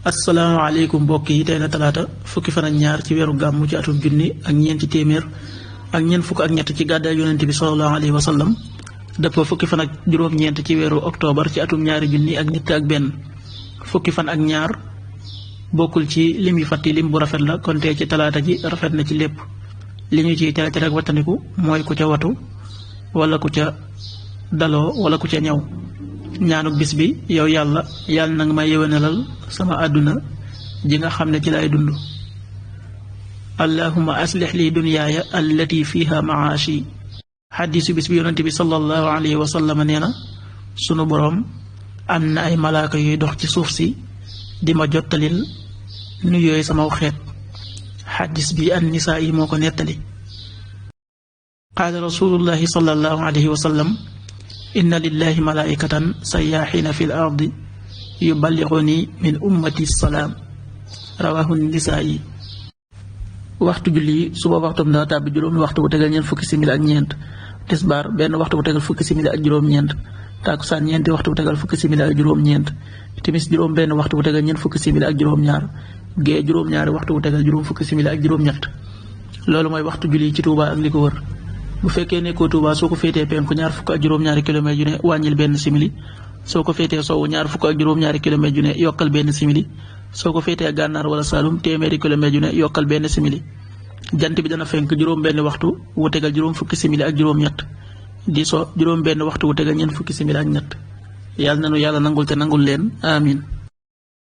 asalaamaaleykum mbokk yi tey la talaata fukki fan ak ñaar ci weeru gàmmu ci atum junni ak ñeenti téeméer ak ñeent fukk ak ñett ci gàddaay yonent bi sallallahu alayhi wa sallam dëppoo fukki fan ak juróom-ñeent ci weeru octobre ci atum ñaari junni ak nit ak benn fukki fan ak ñaar bokkul ci lim yu fàtti lim bu rafet la kon tey ci talaata ji rafet na ci lépp li ñu ciy tere rek wattandiku mooy ku ca watu wala ku ca daloo wala ku ca ñëw. ñaanuk bis bi yow yàlla nag ma yewenalal sama àdduna ji nga xam ne ci lay dund allahumma aslix li dunyaaya allati fiha maashi xaddisu bis bi yonente bi sallallahu alayhi wa sallam nee na sunu boroom am na ay malaaka yuy dox ci suuf si di ma jottalil nu yooyu samaw xeet xaddis bi an nisaa yi moo ko nettali qaala rasulullahi sallallahu alayhi wa sallam inna lillahi malaikatan sayaaxiina fi l ardi yuballiguni min ummati salaam rawahu nisaa'i. waxtu julli suba waxtum dana tàbbi juróomi waxtu bu tegal ñeent fukki simili ak ñeent tisbaar benn waxtu bu tegal fukki simili ak juróom-ñeent tàkkusaan ñeenti waxtu bu tegal fukki simili ak juróom-ñeent timis juróom benn waxtu bu tegal ñeent fukki simili ak juróom-ñaar gee juróom-ñaari waxtu bu tegal juróom fukki simili ak juróom-ñett loolu mooy waxtu julli ci Tuuba ak li ko wër. bu fekkee nekkoo Tuuba soo ko féetee penku ñaar fukk ak juróom-ñaari kilomètre yu ne wàññil benn simili soo ko féetee sowwu ñaar fukk ak juróom-ñaari kilomètre yu ne yokkal benn simili soo ko féetee gànnaar wala Saalum téeméeri kilomètre yu ne yokkal benn simili jant bi dana fenk juróom benn waxtu wu tegal juróom fukki simili ak juróom-ñett di so juróom benn waxtu wu tegal ñeent fukki simili ak ñett yàlla nanu yàlla nangul te nangul leen amin